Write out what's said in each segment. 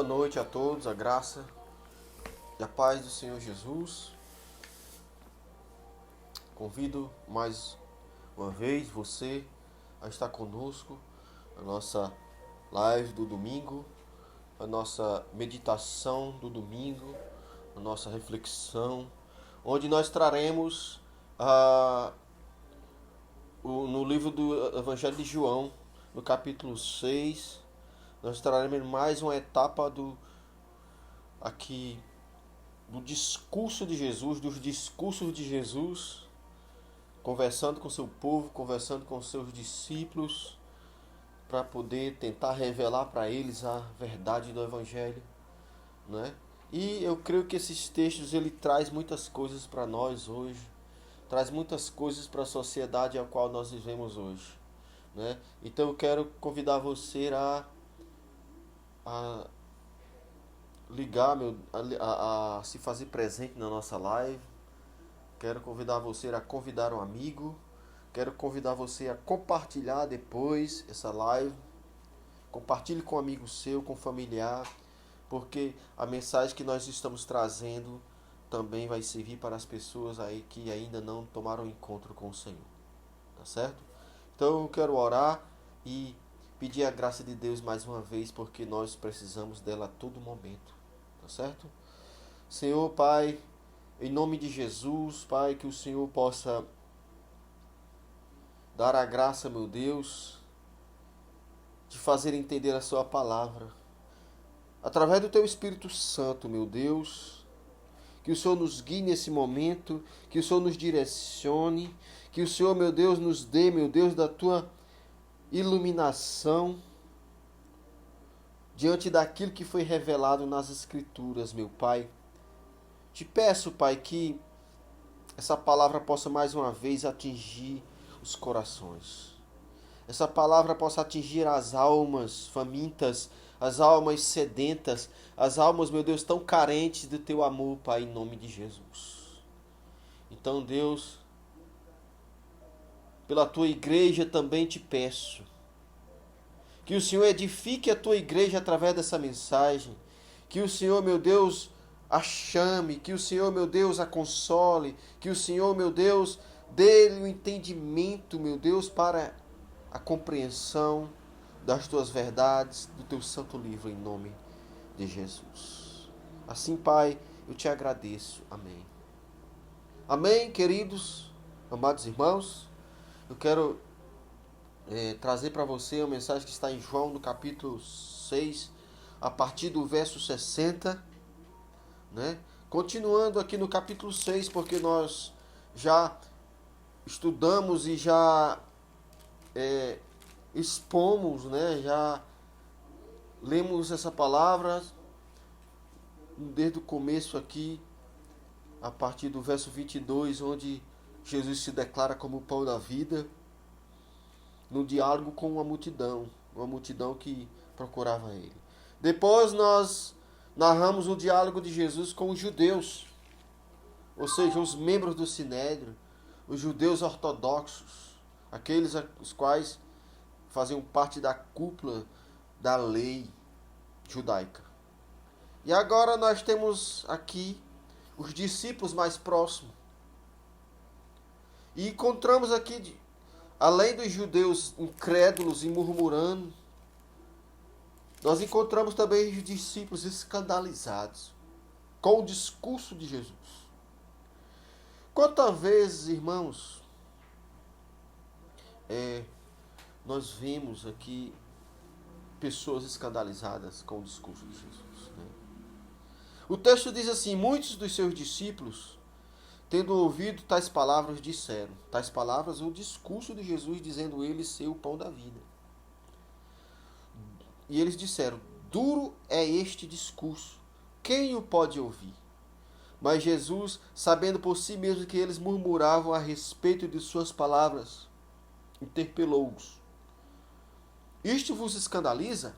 noite a todos, a graça e a paz do Senhor Jesus. Convido mais uma vez você a estar conosco na nossa live do domingo, a nossa meditação do domingo, a nossa reflexão, onde nós traremos no livro do Evangelho de João, no capítulo 6, nós traremos mais uma etapa do discurso de Jesus, dos discursos de Jesus, conversando com seu povo, conversando com seus discípulos, para poder tentar revelar para eles a verdade do Evangelho, né? E eu creio que esses textos ele traz muitas coisas para nós hoje, traz muitas coisas para a sociedade a qual nós vivemos hoje, né? Então eu quero convidar você a ligar, a se fazer presente na nossa live. Quero convidar você a convidar um amigo. Quero convidar você a compartilhar depois essa live. Compartilhe com um amigo seu, com um familiar, porque a mensagem que nós estamos trazendo também vai servir para as pessoas aí que ainda não tomaram encontro com o Senhor. Tá certo? Então eu quero orar e pedir a graça de Deus mais uma vez, porque nós precisamos dela a todo momento. Tá certo? Senhor, Pai, em nome de Jesus, Pai, que o Senhor possa dar a graça, meu Deus, de fazer entender a sua palavra. Através do teu Espírito Santo, meu Deus, que o Senhor nos guie nesse momento, que o Senhor nos direcione, que o Senhor, meu Deus, nos dê, meu Deus, da tua iluminação diante daquilo que foi revelado nas Escrituras, meu Pai. Te peço, Pai, que essa palavra possa mais uma vez atingir os corações. Essa palavra possa atingir as almas famintas, as almas sedentas, as almas, meu Deus, tão carentes do teu amor, Pai, em nome de Jesus. Então, Deus, pela tua igreja também te peço que o Senhor edifique a tua igreja através dessa mensagem, que o Senhor, meu Deus, a chame, que o Senhor, meu Deus, a console, que o Senhor, meu Deus, dê-lhe o entendimento, meu Deus, para a compreensão das tuas verdades, do teu santo livro, em nome de Jesus. Assim, Pai, eu te agradeço. Amém. Amém, queridos, amados irmãos. Eu quero trazer para você uma mensagem que está em João, no capítulo 6, a partir do verso 60, né? Continuando aqui no capítulo 6, porque nós já estudamos e já expomos, né? Já lemos essa palavra desde o começo aqui, a partir do verso 22, onde Jesus se declara como o pão da vida, no diálogo com uma multidão que procurava ele. Depois nós narramos o diálogo de Jesus com os judeus, ou seja, os membros do Sinédrio, os judeus ortodoxos, aqueles os quais faziam parte da cúpula da lei judaica. E agora nós temos aqui os discípulos mais próximos. E encontramos aqui, além dos judeus incrédulos e murmurando, nós encontramos também os discípulos escandalizados com o discurso de Jesus. Quantas vezes, irmãos, nós vimos aqui pessoas escandalizadas com o discurso de Jesus, né? O texto diz assim: muitos dos seus discípulos, tendo ouvido tais palavras, disseram. Tais palavras, o discurso de Jesus, dizendo ele ser o pão da vida. E eles disseram: duro é este discurso, quem o pode ouvir? Mas Jesus, sabendo por si mesmo que eles murmuravam a respeito de suas palavras, interpelou-os: isto vos escandaliza?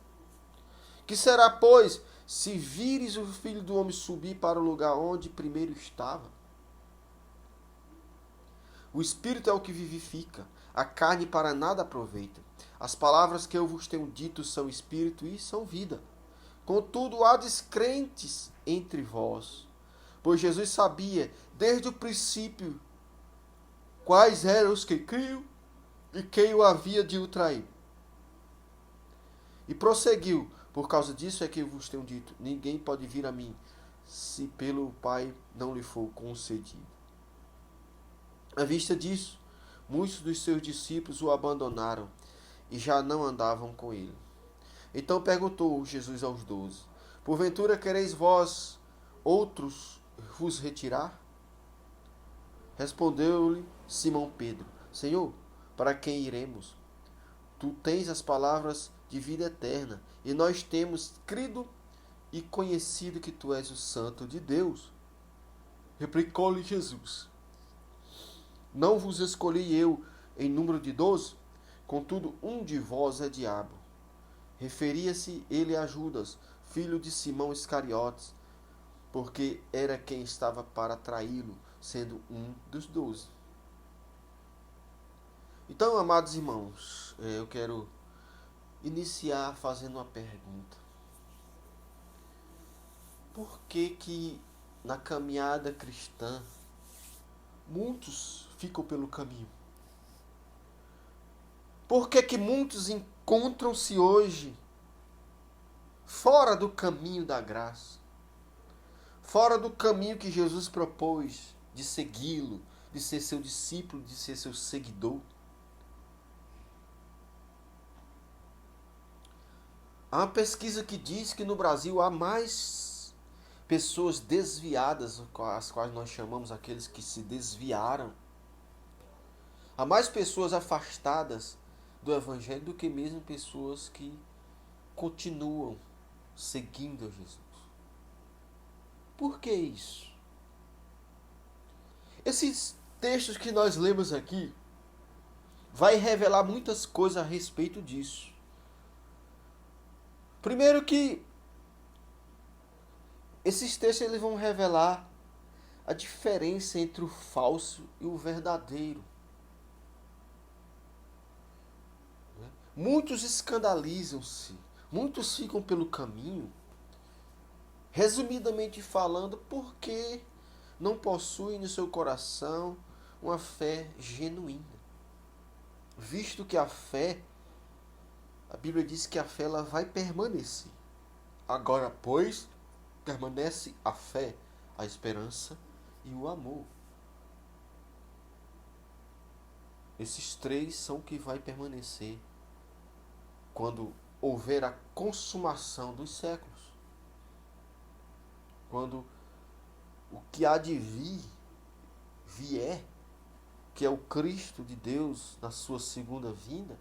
Que será, pois, se vires o Filho do Homem subir para o lugar onde primeiro estava? O Espírito é o que vivifica, a carne para nada aproveita. As palavras que eu vos tenho dito são Espírito e são vida. Contudo, há descrentes entre vós, pois Jesus sabia desde o princípio quais eram os que criam e quem o havia de o trair. E prosseguiu: por causa disso é que eu vos tenho dito, ninguém pode vir a mim, se pelo Pai não lhe for concedido. À vista disso, muitos dos seus discípulos o abandonaram e já não andavam com ele. Então perguntou Jesus aos 12: porventura quereis vós outros vos retirar? Respondeu-lhe Simão Pedro: Senhor, para quem iremos? Tu tens as palavras de vida eterna, e nós temos crido e conhecido que tu és o Santo de Deus. Replicou-lhe Jesus: não vos escolhi eu em número de 12? Contudo, um de vós é diabo. Referia-se ele a Judas, filho de Simão Iscariotes, porque era quem estava para traí-lo, sendo um dos 12. Então, amados irmãos, eu quero iniciar fazendo uma pergunta. Por que na caminhada cristã muitos ficam pelo caminho? Por que muitos encontram-se hoje fora do caminho da graça? Fora do caminho que Jesus propôs de segui-lo, de ser seu discípulo, de ser seu seguidor? Há uma pesquisa que diz que no Brasil há mais pessoas desviadas, as quais nós chamamos aqueles que se desviaram. Há mais pessoas afastadas do Evangelho do que mesmo pessoas que continuam seguindo a Jesus. Por que isso? Esses textos que nós lemos aqui vai revelar muitas coisas a respeito disso. Primeiro que esses textos eles vão revelar a diferença entre o falso e o verdadeiro. Muitos escandalizam-se, muitos ficam pelo caminho, resumidamente falando, porque não possuem no seu coração uma fé genuína. Visto que a fé, a Bíblia diz que a fé ela vai permanecer. Agora, pois, permanece a fé, a esperança e o amor. Esses três são o que vai permanecer quando houver a consumação dos séculos. Quando o que há de vier, que é o Cristo de Deus na sua segunda vinda,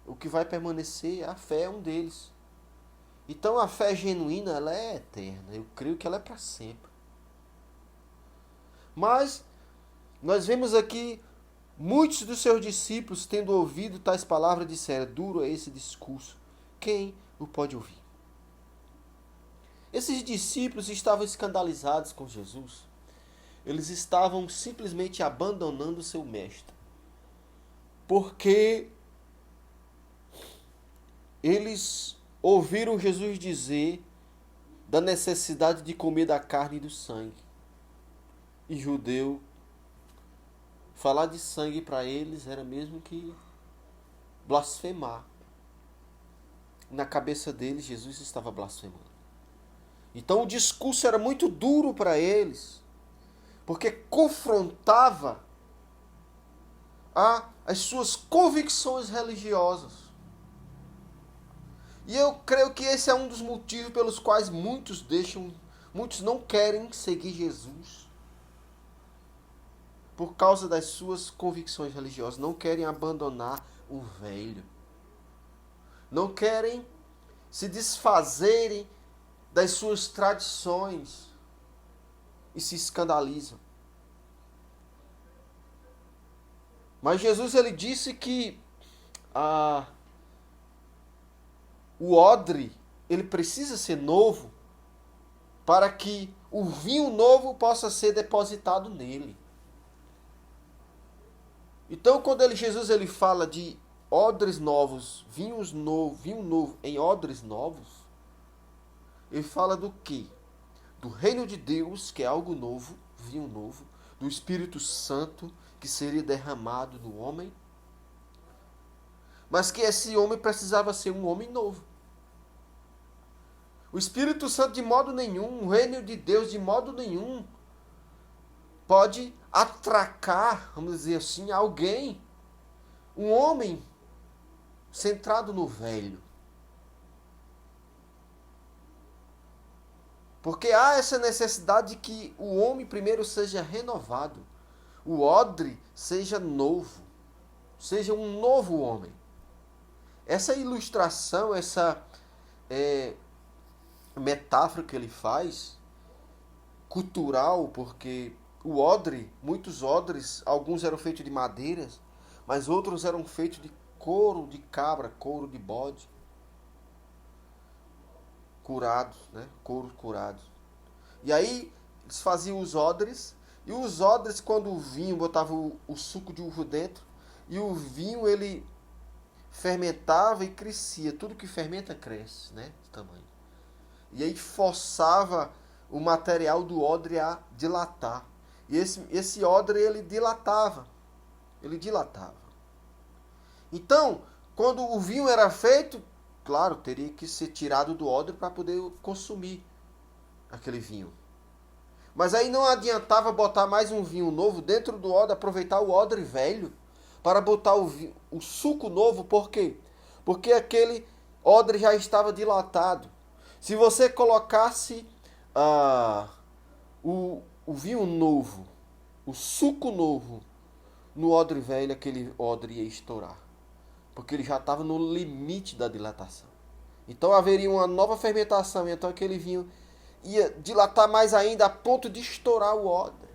o que vai permanecer, a fé é um deles. Então a fé genuína, ela é eterna. Eu creio que ela é para sempre. Mas nós vemos aqui muitos dos seus discípulos, tendo ouvido tais palavras, disseram: duro é esse discurso, quem o pode ouvir? Esses discípulos estavam escandalizados com Jesus. Eles estavam simplesmente abandonando seu mestre. Porque eles ouviram Jesus dizer da necessidade de comer da carne e do sangue. E judeu, falar de sangue para eles era mesmo que blasfemar. Na cabeça deles, Jesus estava blasfemando. Então o discurso era muito duro para eles, porque confrontava as suas convicções religiosas. E eu creio que esse é um dos motivos pelos quais muitos não querem seguir Jesus. Por causa das suas convicções religiosas, não querem abandonar o velho. Não querem se desfazerem das suas tradições e se escandalizam. Mas Jesus ele disse que o odre ele precisa ser novo para que o vinho novo possa ser depositado nele. Então, quando Jesus ele fala de odres novos, vinho novo em odres novos, ele fala do quê? Do reino de Deus, que é algo novo, vinho novo, do Espírito Santo, que seria derramado no homem, mas que esse homem precisava ser um homem novo. O Espírito Santo de modo nenhum, o reino de Deus de modo nenhum, pode atracar, vamos dizer assim, alguém, um homem centrado no velho. Porque há essa necessidade de que o homem primeiro seja renovado, o odre seja novo, seja um novo homem. Essa ilustração, essa metáfora que ele faz, cultural, porque o odre, muitos odres, alguns eram feitos de madeiras, mas outros eram feitos de couro de cabra, couro de bode, curados, né? Couro curado. E aí eles faziam os odres, e os odres, quando o vinho, botavam o suco de uva dentro, e o vinho ele fermentava e crescia. Tudo que fermenta cresce, né? De tamanho. E aí forçava o material do odre a dilatar. E esse odre ele dilatava. Ele dilatava. Então, quando o vinho era feito, claro, teria que ser tirado do odre para poder consumir aquele vinho. Mas aí não adiantava botar mais um vinho novo dentro do odre, aproveitar o odre velho para botar o suco novo. Por quê? Porque aquele odre já estava dilatado. Se você colocasse o vinho novo, o suco novo, no odre velho, aquele odre ia estourar. Porque ele já estava no limite da dilatação. Então haveria uma nova fermentação, e então aquele vinho ia dilatar mais ainda a ponto de estourar o odre.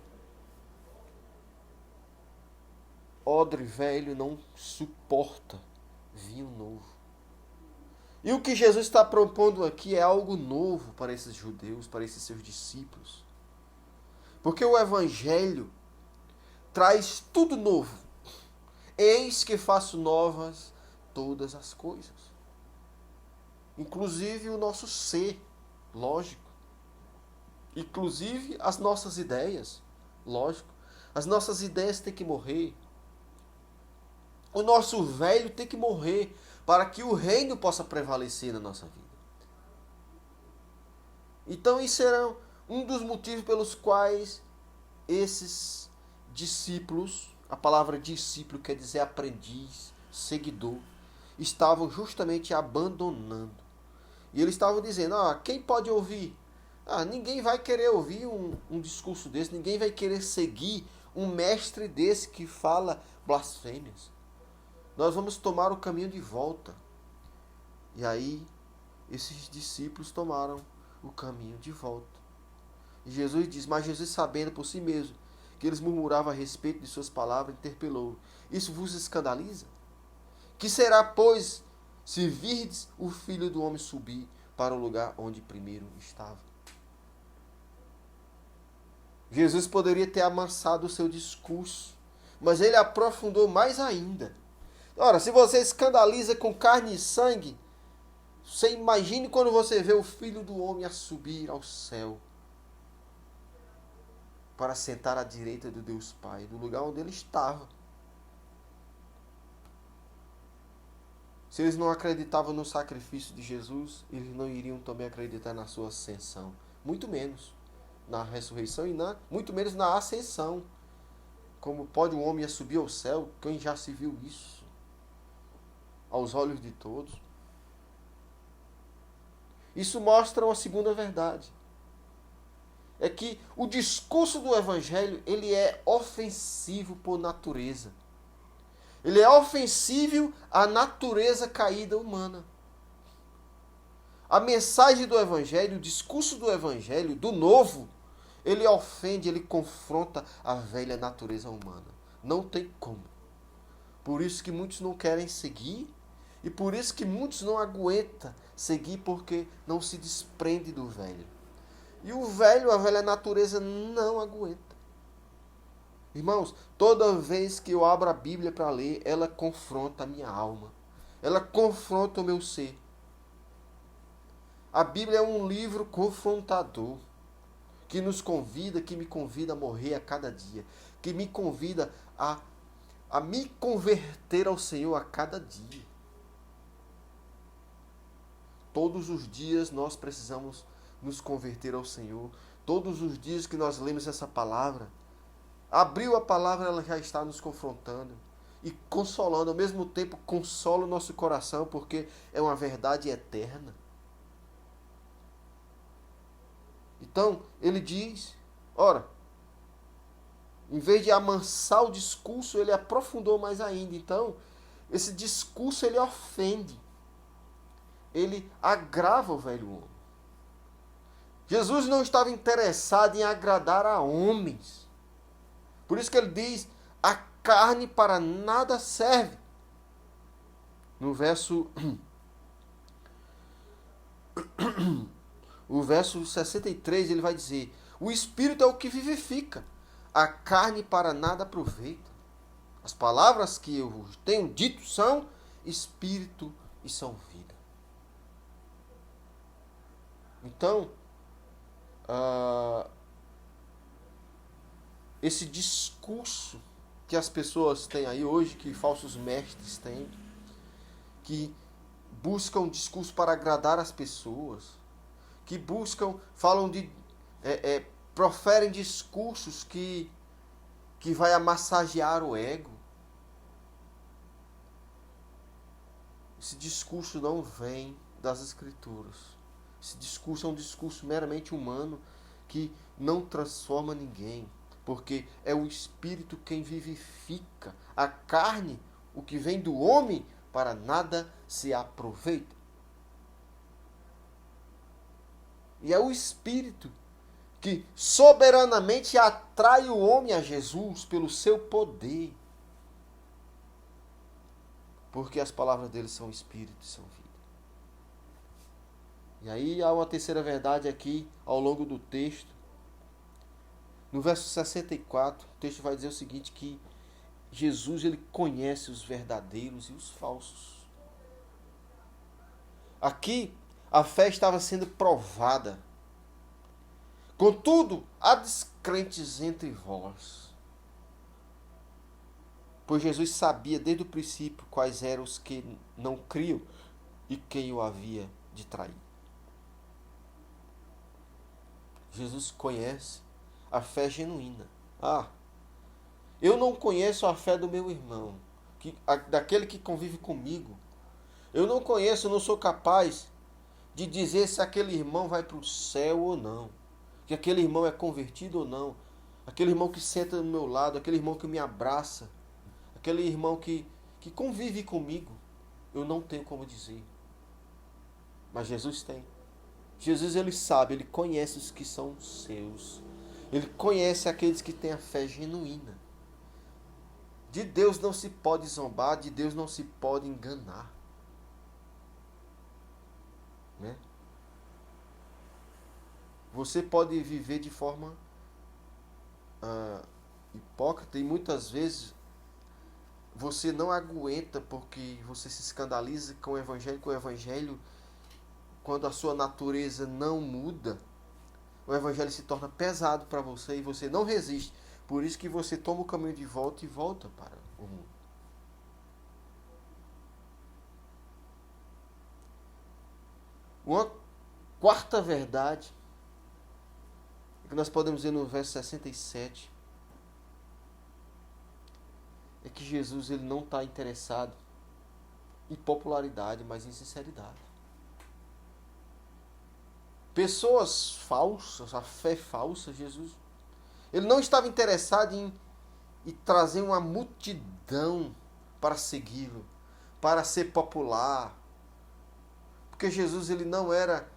Odre velho não suporta vinho novo. E o que Jesus está propondo aqui é algo novo para esses judeus, para esses seus discípulos. Porque o Evangelho traz tudo novo. Eis que faço novas todas as coisas. Inclusive o nosso ser, lógico. Inclusive as nossas ideias, lógico. As nossas ideias têm que morrer. O nosso velho tem que morrer para que o reino possa prevalecer na nossa vida. Então isso era um dos motivos pelos quais esses discípulos, a palavra discípulo quer dizer aprendiz, seguidor, estavam justamente abandonando. E eles estavam dizendo, quem pode ouvir? Ninguém vai querer ouvir um discurso desse, ninguém vai querer seguir um mestre desse que fala blasfêmias. Nós vamos tomar o caminho de volta. E aí, esses discípulos tomaram o caminho de volta. E Jesus diz, mas Jesus, sabendo por si mesmo que eles murmuravam a respeito de suas palavras, interpelou: isso vos escandaliza? Que será, pois, se virdes o Filho do Homem subir para o lugar onde primeiro estava? Jesus poderia ter amansado o seu discurso, mas ele aprofundou mais ainda. Ora, se você escandaliza com carne e sangue, você imagine quando você vê o Filho do Homem a subir ao céu para sentar à direita do Deus Pai, do lugar onde ele estava. Se eles não acreditavam no sacrifício de Jesus, eles não iriam também acreditar na sua ascensão. Muito menos na ressurreição e muito menos na ascensão. Como pode um homem subir ao céu? Quem já se viu isso? Aos olhos de todos. Isso mostra uma segunda verdade. É que o discurso do Evangelho, ele é ofensivo por natureza. Ele é ofensivo à natureza caída humana. A mensagem do Evangelho, o discurso do Evangelho, do novo, ele ofende, ele confronta a velha natureza humana. Não tem como. Por isso que muitos não querem seguir, e por isso que muitos não aguentam seguir, porque não se desprende do velho. E o velho, a velha natureza não aguenta. Irmãos, toda vez que eu abro a Bíblia para ler, ela confronta a minha alma. Ela confronta o meu ser. A Bíblia é um livro confrontador, que nos convida, que me convida a morrer a cada dia, que me convida a me converter ao Senhor a cada dia. Todos os dias nós precisamos nos converter ao Senhor. Todos os dias que nós lemos essa palavra, abriu a palavra, ela já está nos confrontando e consolando. Ao mesmo tempo, consola o nosso coração, porque é uma verdade eterna. Então, ele diz, ora, em vez de amansar o discurso, ele aprofundou mais ainda. Então, esse discurso, ele ofende. Ele agrava o velho homem. Jesus não estava interessado em agradar a homens. Por isso que ele diz, a carne para nada serve. No verso... O verso 63, ele vai dizer, o Espírito é o que vivifica, a carne para nada aproveita. As palavras que eu tenho dito são Espírito e são vida. Então, esse discurso que as pessoas têm aí hoje, que falsos mestres têm, que buscam um discurso para agradar as pessoas, que falam proferem discursos que vai massagear o ego. Esse discurso não vem das Escrituras. Esse discurso é um discurso meramente humano que não transforma ninguém, porque é o Espírito quem vivifica. A carne, o que vem do homem, para nada se aproveita. E é o Espírito que soberanamente atrai o homem a Jesus pelo seu poder. Porque as palavras dele são Espírito e são vida. E aí há uma terceira verdade aqui ao longo do texto. No verso 64, o texto vai dizer o seguinte, que Jesus ele conhece os verdadeiros e os falsos. Aqui a fé estava sendo provada. Contudo, há descrentes entre vós. Pois Jesus sabia desde o princípio quais eram os que não criam e quem o havia de trair. Jesus conhece a fé genuína. Eu não conheço a fé do meu irmão, daquele que convive comigo. Eu não conheço, eu não sou capaz de dizer se aquele irmão vai para o céu ou não. Que aquele irmão é convertido ou não. Aquele irmão que senta do meu lado, aquele irmão que me abraça, aquele irmão que convive comigo. Eu não tenho como dizer. Mas Jesus tem. Jesus ele sabe, ele conhece os que são seus. Ele conhece aqueles que têm a fé genuína. De Deus não se pode zombar, de Deus não se pode enganar. Né? Você pode viver de forma hipócrita e muitas vezes você não aguenta porque você se escandaliza com o Evangelho, quando a sua natureza não muda, o Evangelho se torna pesado para você e você não resiste. Por isso que você toma o caminho de volta e volta para o mundo. Uma quarta verdade que nós podemos ver no verso 67 é que Jesus ele não está interessado em popularidade, mas em sinceridade. Pessoas falsas, a fé falsa, Jesus, ele não estava interessado em trazer uma multidão para segui-lo, para ser popular. Porque Jesus ele não era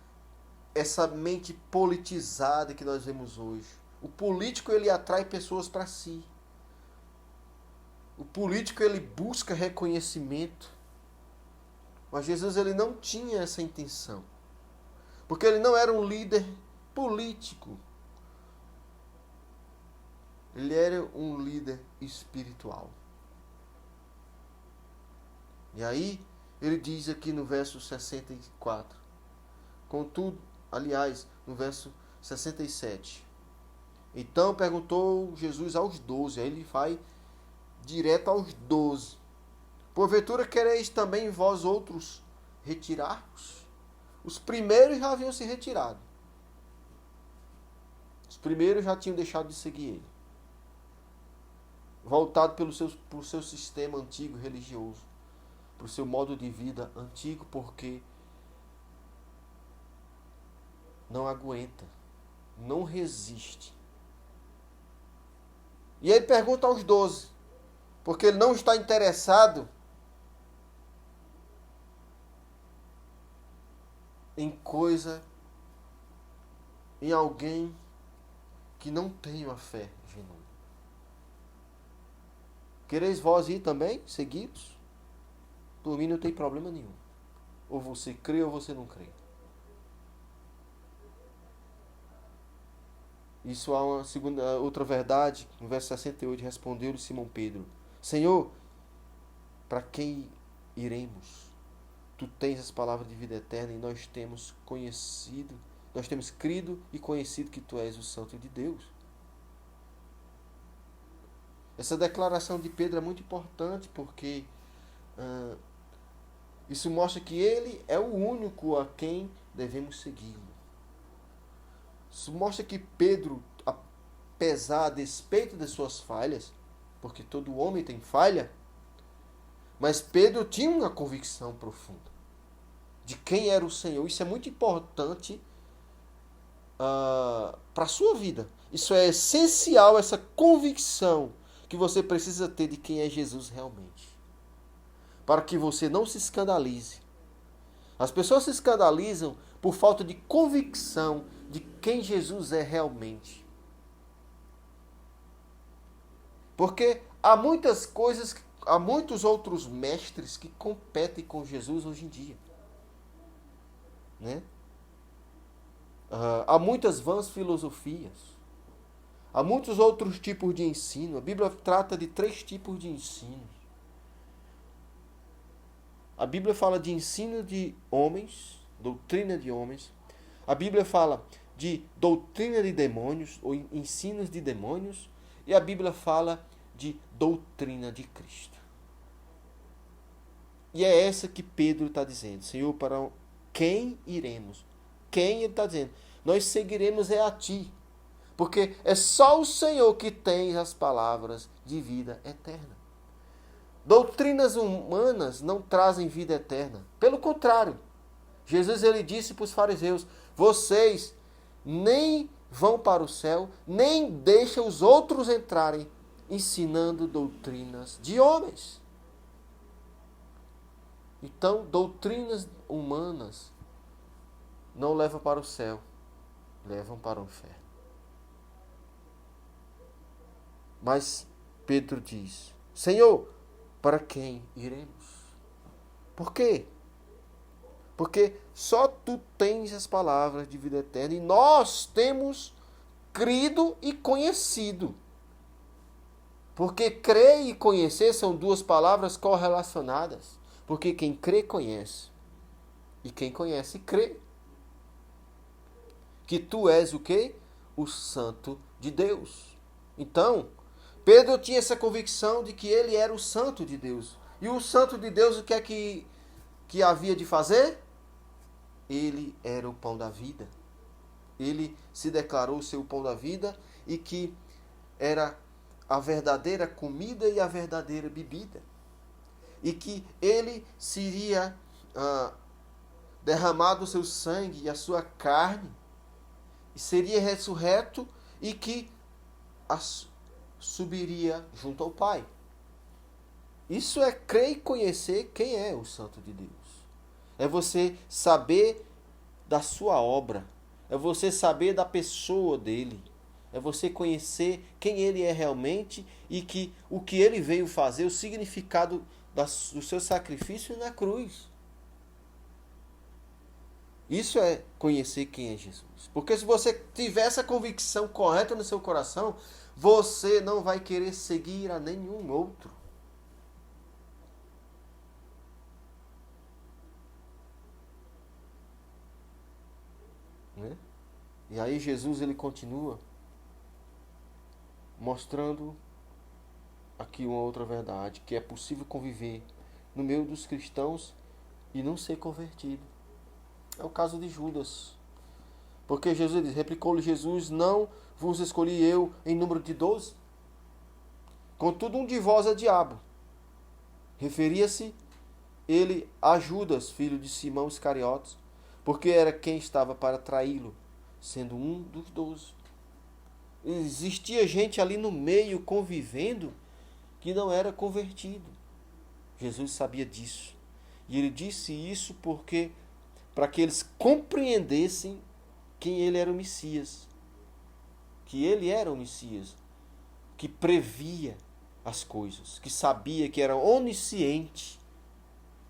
essa mente politizada que nós vemos hoje. O político ele atrai pessoas para si. O político ele busca reconhecimento. Mas Jesus ele não tinha essa intenção. Porque ele não era um líder político. Ele era um líder espiritual. E aí, ele diz aqui no verso 64. Contudo, aliás, no verso 67. Então perguntou Jesus aos 12. Aí ele vai direto aos 12. Porventura quereis também vós outros retirar-vos? Os primeiros já haviam se retirado. Os primeiros já tinham deixado de seguir ele. Voltado por seu sistema antigo religioso. Para o seu modo de vida antigo, porque não aguenta, não resiste. E ele pergunta aos 12, porque ele não está interessado em alguém que não tem uma fé genuína. Quereis vós ir também, seguidos? Por mim não tem problema nenhum. Ou você crê ou você não crê. Isso há uma outra verdade. No verso 68, respondeu-lhe Simão Pedro: Senhor, para quem iremos? Tu tens as palavras de vida eterna e nós temos crido e conhecido que tu és o Santo de Deus. Essa declaração de Pedro é muito importante porque isso mostra que ele é o único a quem devemos segui-lo. Isso mostra que Pedro, apesar a despeito de suas falhas, porque todo homem tem falha, mas Pedro tinha uma convicção profunda de quem era o Senhor. Isso é muito importante para a sua vida. Isso é essencial, essa convicção que você precisa ter de quem é Jesus realmente. Para que você não se escandalize. As pessoas se escandalizam por falta de convicção de quem Jesus é realmente. Porque há muitos outros mestres que competem com Jesus hoje em dia. Né? Há muitas vãs filosofias. Há muitos outros tipos de ensino. A Bíblia trata de 3 tipos de ensino. A Bíblia fala de ensino de homens, doutrina de homens. A Bíblia fala de doutrina de demônios, ou ensinos de demônios. E a Bíblia fala de doutrina de Cristo. E é essa que Pedro está dizendo. Senhor, para quem iremos? Quem ele está dizendo? Nós seguiremos a ti. Porque é só o Senhor que tem as palavras de vida eterna. Doutrinas humanas não trazem vida eterna. Pelo contrário, Jesus ele disse para os fariseus: vocês nem vão para o céu, nem deixam os outros entrarem, ensinando doutrinas de homens. Então, doutrinas humanas não levam para o céu, levam para o inferno. Mas Pedro diz: Senhor, para quem iremos? Por quê? Porque só tu tens as palavras de vida eterna e nós temos crido e conhecido. Porque crer e conhecer são 2 palavras correlacionadas. Porque quem crê, conhece. E quem conhece, crê. Que tu és o quê? O Santo de Deus. Então, Pedro tinha essa convicção de que ele era o Santo de Deus. E o Santo de Deus, o que é que havia de fazer? Ele era o pão da vida. Ele se declarou ser o pão da vida e que era a verdadeira comida e a verdadeira bebida. E que ele seria derramado o seu sangue e a sua carne, e seria ressurreto e que subiria junto ao Pai. Isso é crer e conhecer quem é o Santo de Deus. É você saber da sua obra. É você saber da pessoa dele. É você conhecer quem ele é realmente e que o que ele veio fazer, o significado do seu sacrifício na cruz. Isso é conhecer quem é Jesus. Porque se você tiver essa convicção correta no seu coração, você não vai querer seguir a nenhum outro. Né? E aí Jesus ele continua mostrando aqui uma outra verdade, que é possível conviver no meio dos cristãos e não ser convertido. É o caso de Judas. Porque Jesus diz, replicou-lhe Jesus, não vos escolhi eu em número de 12? Contudo, um de vós é diabo. Referia-se ele a Judas, filho de Simão Iscariotes, porque era quem estava para traí-lo, sendo um dos 12. Existia gente ali no meio convivendo que não era convertido. Jesus sabia disso. E ele disse isso porque para que eles compreendessem quem ele era o Messias. Que ele era o Messias, que previa as coisas, que sabia que era onisciente,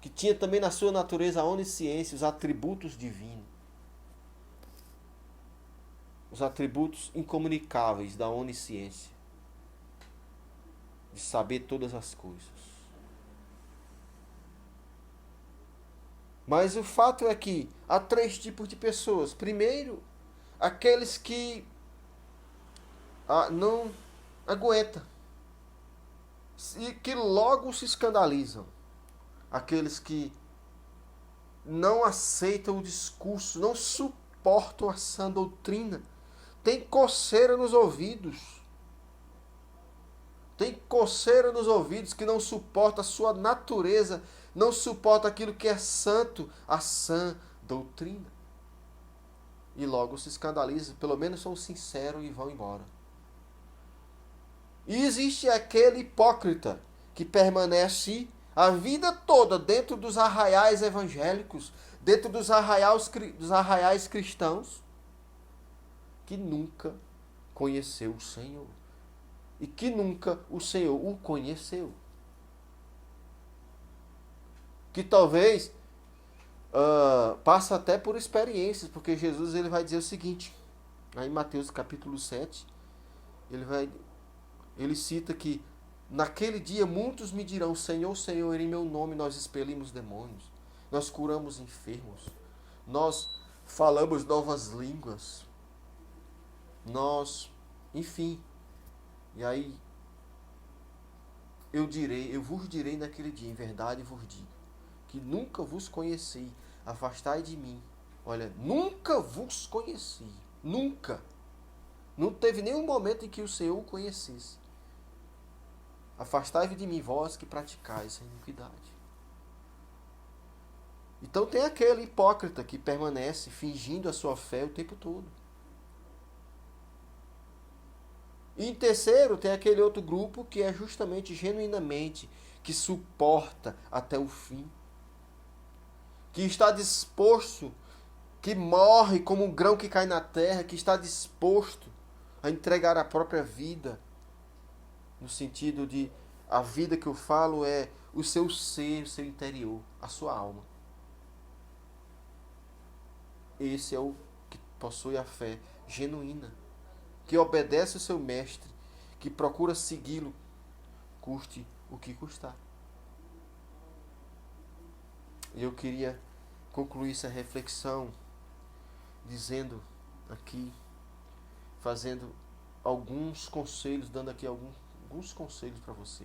que tinha também na sua natureza a onisciência, os atributos divinos. Os atributos incomunicáveis da onisciência. De saber todas as coisas. Mas o fato é que há 3 tipos de pessoas. Primeiro, aqueles que não aguentam e que logo se escandalizam. Aqueles que não aceitam o discurso, não suportam a sã doutrina, tem coceira nos ouvidos. Tem coceira nos ouvidos que não suporta a sua natureza, não suporta aquilo que é santo, a sã doutrina. E logo se escandalizam, pelo menos são sinceros e vão embora. E existe aquele hipócrita que permanece a vida toda dentro dos arraiais evangélicos, dentro dos arraiais cristãos, que nunca conheceu o Senhor. E que nunca o Senhor o conheceu. Que talvez passa até por experiências, porque Jesus ele vai dizer o seguinte, aí em Mateus capítulo 7, ele cita que naquele dia muitos me dirão, Senhor, Senhor, em meu nome nós expelimos demônios, nós curamos enfermos, nós falamos novas línguas, enfim. E aí eu vos direi naquele dia, em verdade vos digo, que nunca vos conheci, afastai de mim. Olha, nunca vos conheci, nunca. Não teve nenhum momento em que o Senhor o conhecesse. Afastai-vos de mim, vós que praticais a iniquidade. Então tem aquele hipócrita que permanece fingindo a sua fé o tempo todo. E em terceiro, tem aquele outro grupo que é justamente, genuinamente, que suporta até o fim. Que está disposto, que morre como um grão que cai na terra, que está disposto a entregar a própria vida. No sentido de, a vida que eu falo é o seu ser, o seu interior, a sua alma. Esse é o que possui a fé genuína. Que obedece o seu mestre, que procura segui-lo, custe o que custar. Eu queria concluir essa reflexão dizendo aqui, fazendo alguns conselhos, dando aqui alguns conselhos para você.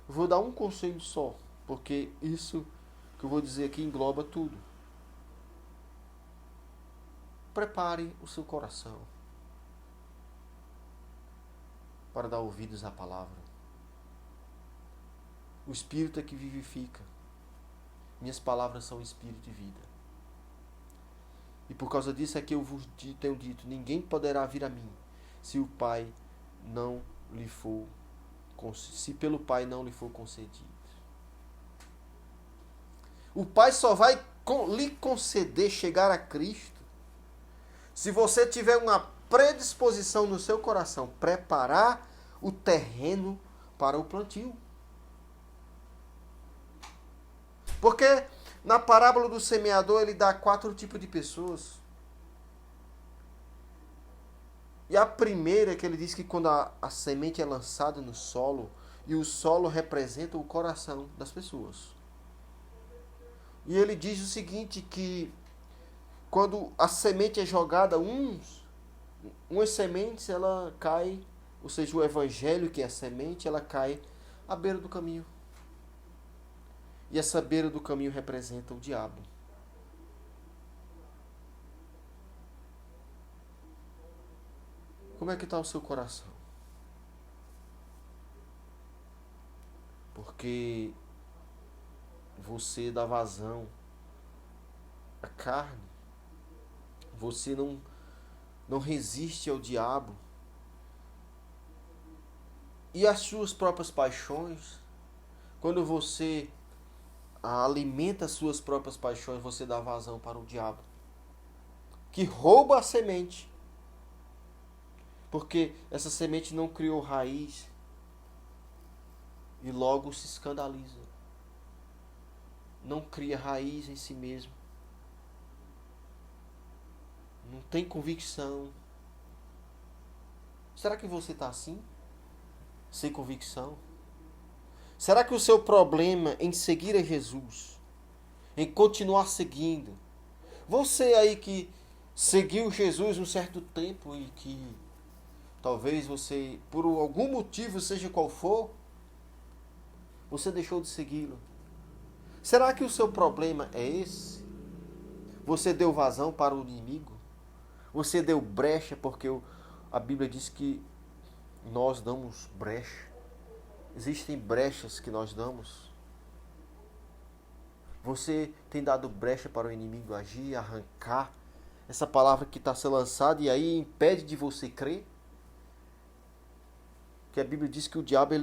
Eu vou dar um conselho só, porque isso que eu vou dizer aqui engloba tudo. Prepare o seu coração para dar ouvidos à palavra. O Espírito é que vivifica. Minhas palavras são Espírito e vida. E por causa disso é que eu vos tenho dito, ninguém poderá vir a mim, se pelo Pai não lhe for concedido. O Pai só vai lhe conceder chegar a Cristo se você tiver uma predisposição no seu coração, preparar o terreno para o plantio. Porque na parábola do semeador ele dá 4 tipos de pessoas. E a primeira é que ele diz que quando a semente é lançada no solo, e o solo representa o coração das pessoas. E ele diz o seguinte, que quando a semente é jogada, umas sementes ela cai, ou seja, o evangelho que é a semente, ela cai à beira do caminho. E essa beira do caminho representa o diabo. Como é que está o seu coração? Porque você dá vazão à carne. Você não resiste ao diabo. E às suas próprias paixões. Quando você alimenta as suas próprias paixões, você dá vazão para o diabo, que rouba a semente. Porque essa semente não criou raiz e logo se escandaliza. Não cria raiz em si mesmo. Não tem convicção. Será que você está assim? Sem convicção? Será que o seu problema em seguir a Jesus, em continuar seguindo, você aí que seguiu Jesus um certo tempo e que talvez você, por algum motivo, seja qual for, você deixou de segui-lo. Será que o seu problema é esse? Você deu vazão para o inimigo? Você deu brecha porque a Bíblia diz que nós damos brecha. Existem brechas que nós damos. Você tem dado brecha para o inimigo agir, arrancar essa palavra que está a ser lançada e aí impede de você crer? Que a Bíblia diz que o diabo,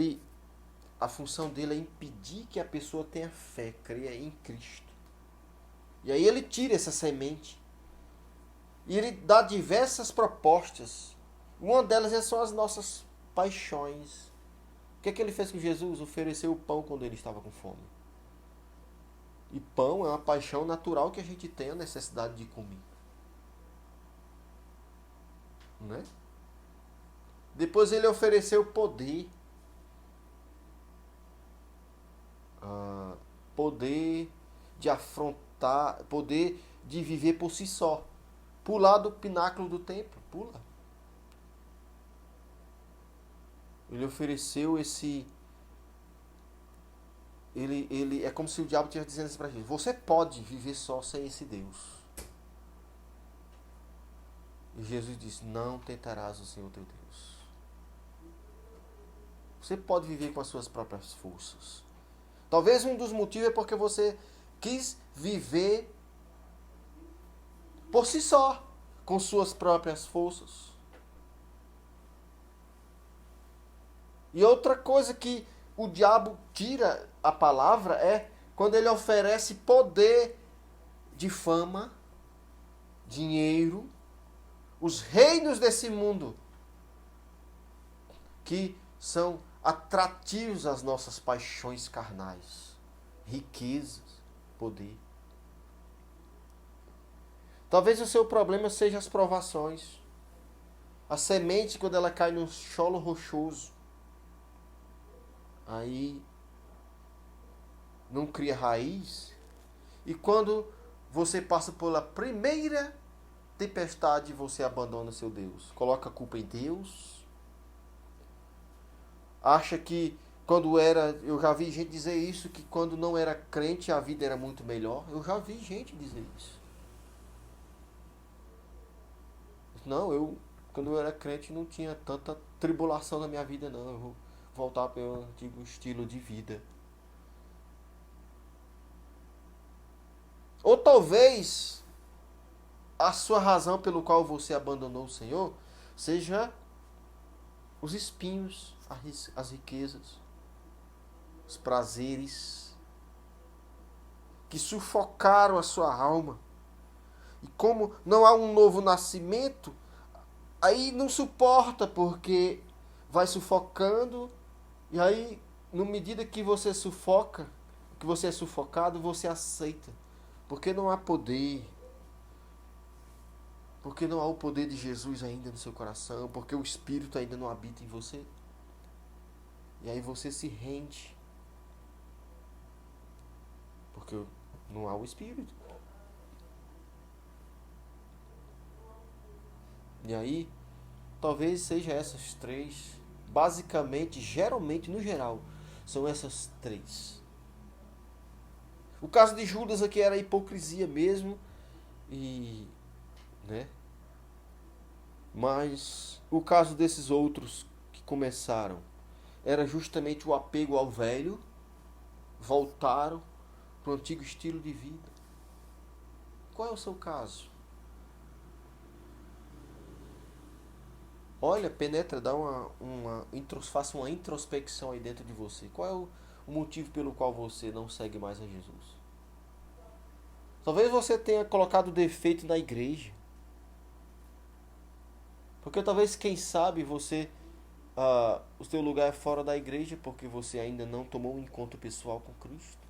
a função dele é impedir que a pessoa tenha fé, creia em Cristo. E aí ele tira essa semente. E ele dá diversas propostas. Uma delas são as nossas paixões. O que é que ele fez com Jesus? Ofereceu o pão quando ele estava com fome. E pão é uma paixão natural que a gente tem a necessidade de comer. Não é? Depois ele ofereceu poder. Poder de afrontar, poder de viver por si só. Pular do pináculo do templo. Pula. Ele ofereceu esse... Ele é como se o diabo estivesse dizendo assim para gente: você pode viver só sem esse Deus. E Jesus disse: não tentarás o Senhor teu Deus. Você pode viver com as suas próprias forças. Talvez um dos motivos é porque você quis viver por si só, com suas próprias forças. E outra coisa que o diabo tira a palavra é quando ele oferece poder de fama, dinheiro, os reinos desse mundo, que são atrativos às nossas paixões carnais, riquezas, poder. Talvez o seu problema seja as provações. A semente, quando ela cai num solo rochoso, aí não cria raiz. E quando você passa pela primeira tempestade, você abandona seu Deus. Coloca a culpa em Deus. Acha que quando era... Eu já vi gente dizer isso, que quando não era crente a vida era muito melhor. Eu já vi gente dizer isso. Não, quando eu era crente não tinha tanta tribulação na minha vida, não. Eu vou voltar para o antigo estilo de vida. Ou talvez a sua razão pelo qual você abandonou o Senhor seja os espinhos, as riquezas, os prazeres que sufocaram a sua alma. E como não há um novo nascimento, aí não suporta, porque vai sufocando, e aí, na medida que você sufoca, que você é sufocado, você aceita. Porque não há poder. Porque não há o poder de Jesus ainda no seu coração, porque o Espírito ainda não habita em você. E aí você se rende. Porque não há o Espírito. E aí, talvez seja essas três. Basicamente, geralmente, no geral, são essas três. O caso de Judas aqui era a hipocrisia mesmo. E, né? Mas o caso desses outros que começaram era justamente o apego ao velho, voltaram para o antigo estilo de vida. Qual é o seu caso? Olha, penetra, dá faça uma introspecção aí dentro de você. Qual é o motivo pelo qual você não segue mais a Jesus? Talvez você tenha colocado defeito na igreja. Porque talvez, quem sabe, o seu lugar é fora da igreja porque você ainda não tomou um encontro pessoal com Cristo.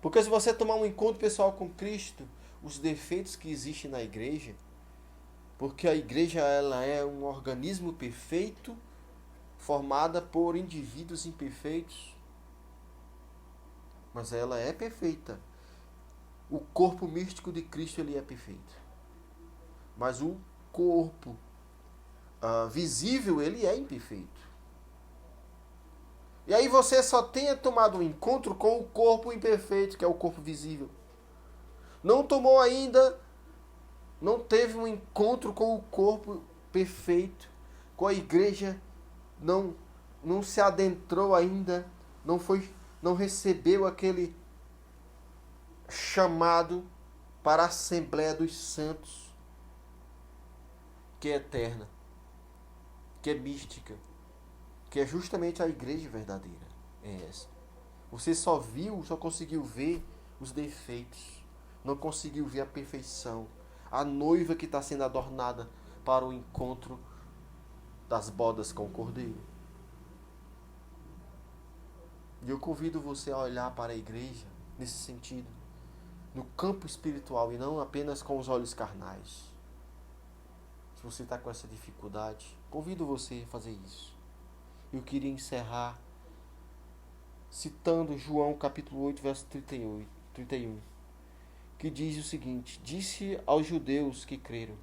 Porque se você tomar um encontro pessoal com Cristo, os defeitos que existem na igreja, porque a igreja ela é um organismo perfeito, formada por indivíduos imperfeitos, mas ela é perfeita. O corpo místico de Cristo ele é perfeito, mas o corpo visível ele é imperfeito. E aí você só tenha tomado um encontro com o corpo imperfeito, que é o corpo visível. Não tomou ainda, não teve um encontro com o corpo perfeito, com a igreja, não se adentrou ainda, não recebeu aquele chamado para a Assembleia dos Santos, que é eterna, que é mística, que é justamente a igreja verdadeira. É essa. Você só conseguiu ver os defeitos, não conseguiu ver a perfeição, a noiva que está sendo adornada para o encontro das bodas com o Cordeiro. E eu convido você a olhar para a igreja nesse sentido, no campo espiritual e não apenas com os olhos carnais. Se você está com essa dificuldade, convido você a fazer isso. Eu queria encerrar citando João capítulo 8, verso 31, que diz o seguinte: disse aos judeus que creram: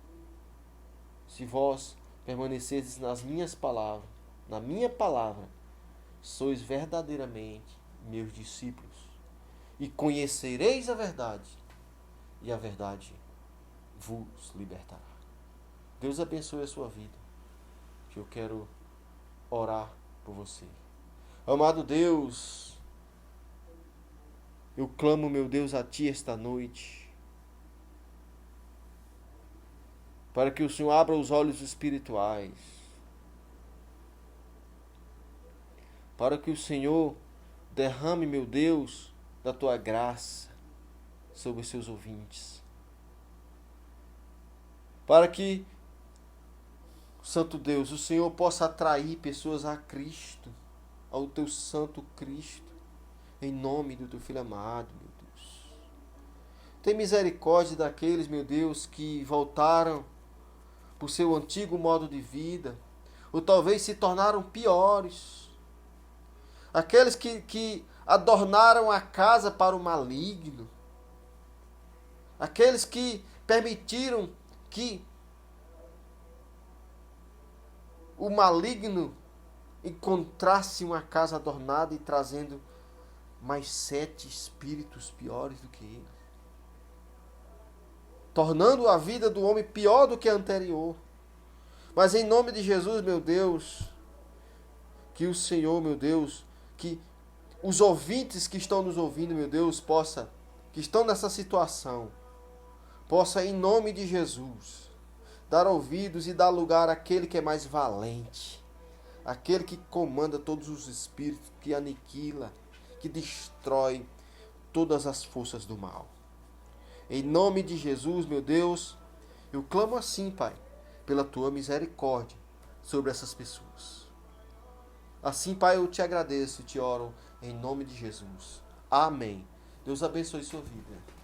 se vós permanecerdes nas minhas palavras, na minha palavra, sois verdadeiramente meus discípulos, e conhecereis a verdade, e a verdade vos libertará. Deus abençoe a sua vida. Que eu quero orar por você. Amado Deus, eu clamo, meu Deus, a Ti esta noite, para que o Senhor abra os olhos espirituais, para que o Senhor derrame, meu Deus, da Tua graça sobre os seus ouvintes, para que, Santo Deus, o Senhor possa atrair pessoas a Cristo, ao Teu Santo Cristo, em nome do Teu Filho amado, meu Deus. Tem misericórdia daqueles, meu Deus, que voltaram para o seu antigo modo de vida, ou talvez se tornaram piores. Aqueles que adornaram a casa para o maligno. Aqueles que permitiram que o maligno encontrasse uma casa adornada e trazendo mais 7 espíritos piores do que ele, tornando a vida do homem pior do que a anterior. Mas em nome de Jesus, meu Deus, que o Senhor, meu Deus, que os ouvintes que estão nos ouvindo, meu Deus, que estão nessa situação, possa em nome de Jesus dar ouvidos e dar lugar àquele que é mais valente, aquele que comanda todos os espíritos, que aniquila, que destrói todas as forças do mal. Em nome de Jesus, meu Deus, eu clamo assim, Pai, pela Tua misericórdia sobre essas pessoas. Assim, Pai, eu te agradeço e te oro em nome de Jesus. Amém. Deus abençoe sua vida.